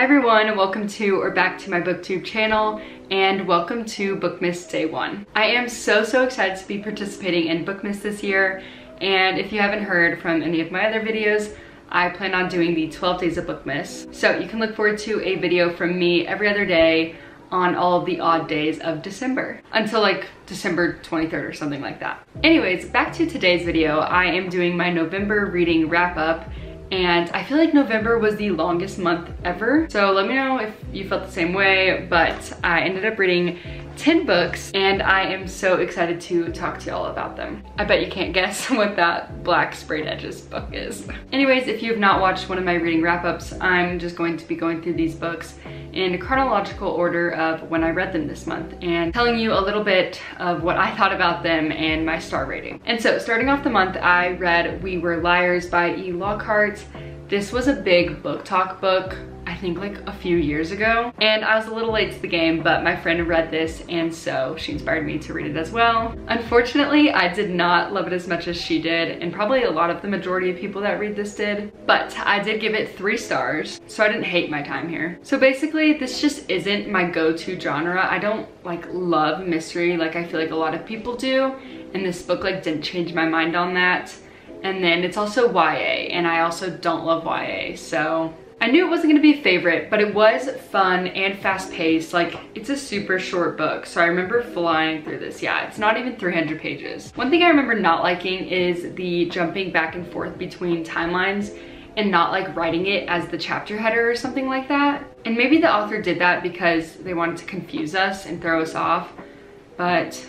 Hi everyone, welcome to or back to my booktube channel, and welcome to Bookmas Day 1. I am so excited to be participating in Bookmas this year, and if you haven't heard from any of my other videos, I plan on doing the 12 days of Bookmas. So you can look forward to a video from me every other day on all of the odd days of December, until like December 23rd or something like that. Anyways, back to today's video. I am doing my November reading wrap up, and I feel like November was the longest month ever. So let me know if you felt the same way, but I ended up reading 10 books and I am so excited to talk to y'all about them. I bet you can't guess what that black sprayed edges book is. Anyways, if you have not watched one of my reading wrap-ups, I'm just going to be going through these books in chronological order of when I read them this month and telling you a little bit of what I thought about them and my star rating. And so starting off the month, I read We Were Liars by E. Lockhart. This was a big book talk book, I think like a few years ago, and I was a little late to the game, but my friend read this and so she inspired me to read it as well. Unfortunately, I did not love it as much as she did, and probably a lot of the majority of people that read this did, but I did give it 3 stars, so I didn't hate my time here. So basically, this just isn't my go-to genre. I don't like love mystery like I feel like a lot of people do, and this book like didn't change my mind on that. And then it's also YA, and I also don't love YA, so I knew it wasn't gonna be a favorite, but it was fun and fast-paced. Like, it's a super short book, so I remember flying through this. Yeah, it's not even 300 pages. One thing I remember not liking is the jumping back and forth between timelines and not like writing it as the chapter header or something like that. And maybe the author did that because they wanted to confuse us and throw us off, but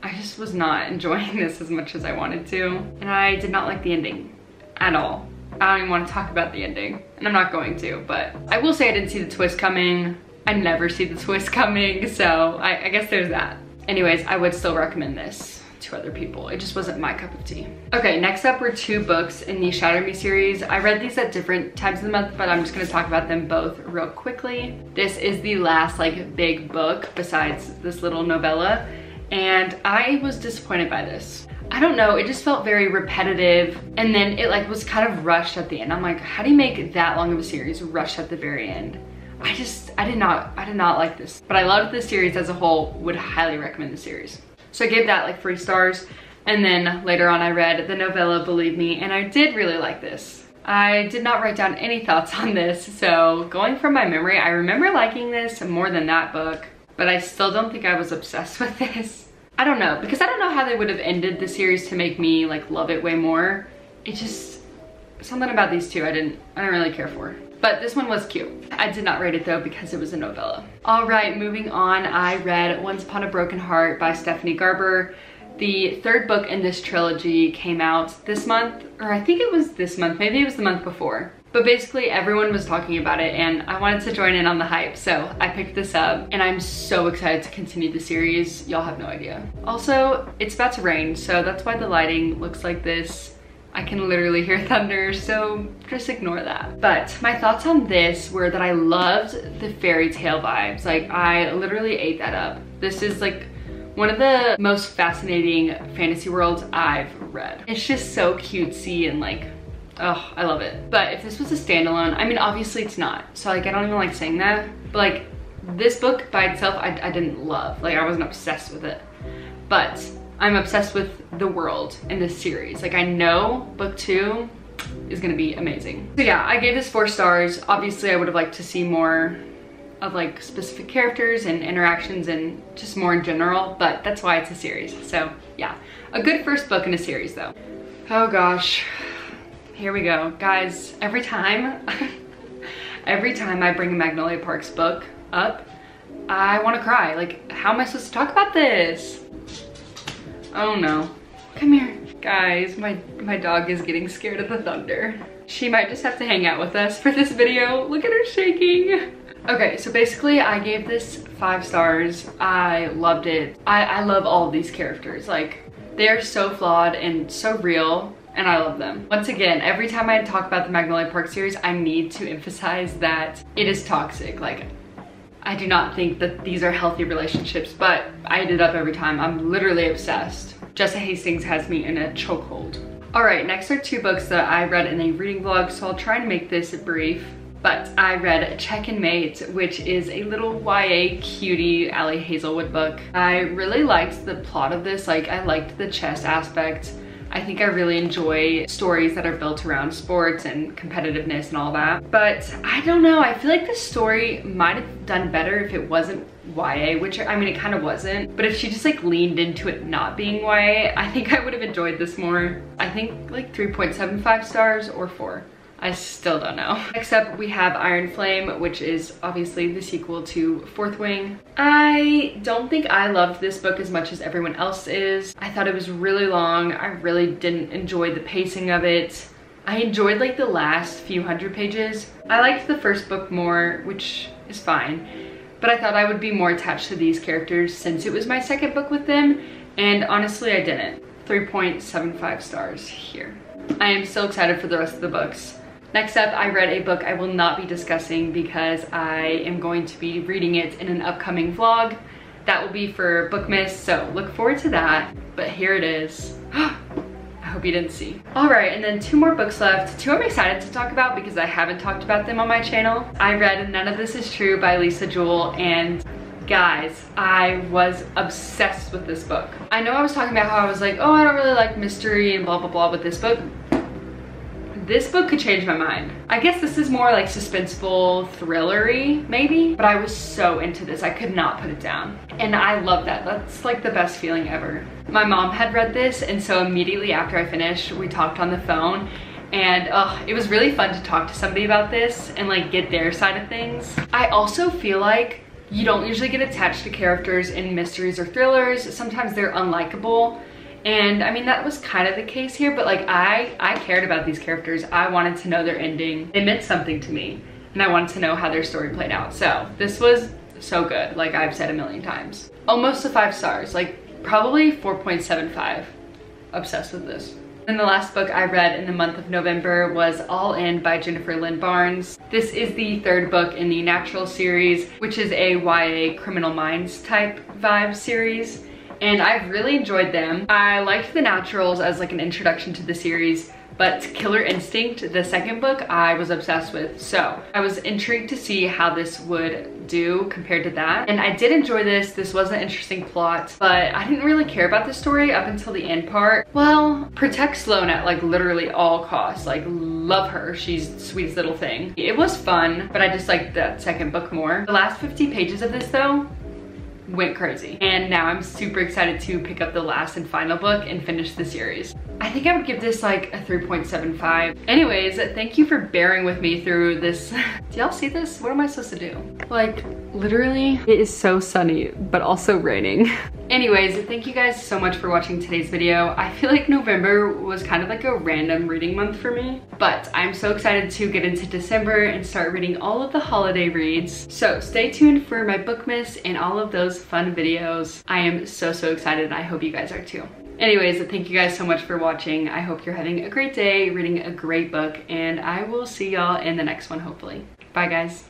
I just was not enjoying this as much as I wanted to. And I did not like the ending at all. I don't even want to talk about the ending, and I'm not going to, but I will say I didn't see the twist coming. I never see the twist coming, so I guess there's that. Anyways, I would still recommend this to other people. It just wasn't my cup of tea. Okay, next up were 2 books in the Shatter Me series. I read these at different times of the month, but I'm just gonna talk about them both real quickly. This is the last like big book besides this little novella, and I was disappointed by this. I don't know, it just felt very repetitive, and then it like was kind of rushed at the end. I'm like, how do you make that long of a series rushed at the very end? I did not like this, but I loved the series as a whole, would highly recommend the series. So I gave that like 3 stars, and then later on I read the novella Believe Me, and I did really like this. I did not write down any thoughts on this, so going from my memory, I remember liking this more than that book, but I still don't think I was obsessed with this. I don't know, because I don't know how they would have ended the series to make me like love it way more. It just, something about these two I didn't really care for. But this one was cute. I did not rate it though because it was a novella. All right, moving on, I read Once Upon a Broken Heart by Stephanie Garber. The 3rd book in this trilogy came out this month, or I think it was this month, maybe it was the month before. But basically everyone was talking about it and I wanted to join in on the hype, so I picked this up and I'm so excited to continue the series. Y'all have no idea. Also, it's about to rain, so that's why the lighting looks like this. I can literally hear thunder, so just ignore that. But my thoughts on this were that I loved the fairy tale vibes. Like, I literally ate that up. This is like one of the most fascinating fantasy worlds I've read. It's just so cutesy and like, oh, I love it. But if this was a standalone, I mean, obviously it's not. So like, I don't even like saying that. But like, this book by itself, I didn't love. Like, I wasn't obsessed with it. But I'm obsessed with the world in this series. Like, I know book 2 is gonna be amazing. So yeah, I gave this 4 stars. Obviously, I would have liked to see more of like specific characters and interactions and just more in general, but that's why it's a series. So yeah, a good first book in a series though. Oh gosh. Here we go. Guys, every time I bring a Magnolia Park's book up, I want to cry. Like, how am I supposed to talk about this? Oh no. Come here. Guys, my dog is getting scared of the thunder. She might just have to hang out with us for this video. Look at her shaking. Okay, so basically I gave this 5 stars. I loved it. I love all of these characters. Like, they are so flawed and so real, and I love them. Once again, every time I talk about the Magnolia Park series, I need to emphasize that it is toxic. Like, I do not think that these are healthy relationships, but I eat it up every time. I'm literally obsessed. Jessa Hastings has me in a chokehold. All right, next are 2 books that I read in a reading vlog, so I'll try and make this brief. But I read Checkmate, which is a little YA cutie Allie Hazelwood book. I really liked the plot of this. Like, I liked the chess aspect. I think I really enjoy stories that are built around sports and competitiveness and all that. But I don't know, I feel like the story might have done better if it wasn't YA, which I mean, it kind of wasn't. But if she just like leaned into it not being YA, I think I would have enjoyed this more. I think like 3.75 stars or 4. I still don't know. Next up, we have Iron Flame, which is obviously the sequel to Fourth Wing. I don't think I loved this book as much as everyone else is. I thought it was really long. I really didn't enjoy the pacing of it. I enjoyed like the last few hundred pages. I liked the first book more, which is fine, but I thought I would be more attached to these characters since it was my second book with them, and honestly, I didn't. 3.75 stars here. I am so excited for the rest of the books. Next up, I read a book I will not be discussing because I am going to be reading it in an upcoming vlog. That will be for Bookmas, so look forward to that. But here it is. I hope you didn't see. All right, and then 2 more books left. 2 I'm excited to talk about because I haven't talked about them on my channel. I read None of This Is True by Lisa Jewell, and guys, I was obsessed with this book. I know I was talking about how I was like, oh, I don't really like mystery and blah, blah, blah with this book. This book could change my mind. I guess this is more like suspenseful, thrillery, maybe, but I was so into this. I could not put it down. And I love that. That's like the best feeling ever. My mom had read this, and so immediately after I finished, we talked on the phone, and it was really fun to talk to somebody about this and like get their side of things. I also feel like you don't usually get attached to characters in mysteries or thrillers. Sometimes they're unlikable. And I mean, that was kind of the case here, but like I cared about these characters. I wanted to know their ending. It meant something to me, and I wanted to know how their story played out. So this was so good, like I've said a million times. Almost a 5 stars, like probably 4.75. Obsessed with this. And the last book I read in the month of November was Allin by Jennifer Lynn Barnes. This is the 3rd book in the Natural series, which is a YA Criminal Minds type vibe series. And I've really enjoyed them. I liked The Naturals as like an introduction to the series, but Killer Instinct, the 2nd book, I was obsessed with. So I was intrigued to see how this would do compared to that. And I did enjoy this. This was an interesting plot, but I didn't really care about the story up until the end part. Well, protect Sloane at like literally all costs. Like, love her. She's the sweetest little thing. It was fun, but I just liked that 2nd book more. The last 50 pages of this though, went crazy. And now I'm super excited to pick up the last and final book and finish the series. I think I would give this like a 3.75. Anyways, thank you for bearing with me through this. Do y'all see this? What am I supposed to do? Like, literally, it is so sunny, but also raining. Anyways, thank you guys so much for watching today's video. I feel like November was kind of like a random reading month for me, but I'm so excited to get into December and start reading all of the holiday reads. So stay tuned for my Bookmas and all of those fun videos. I am so excited, and I hope you guys are too. Anyways, thank you guys so much for watching. I hope you're having a great day, reading a great book, and I will see y'all in the next one, hopefully. Bye, guys.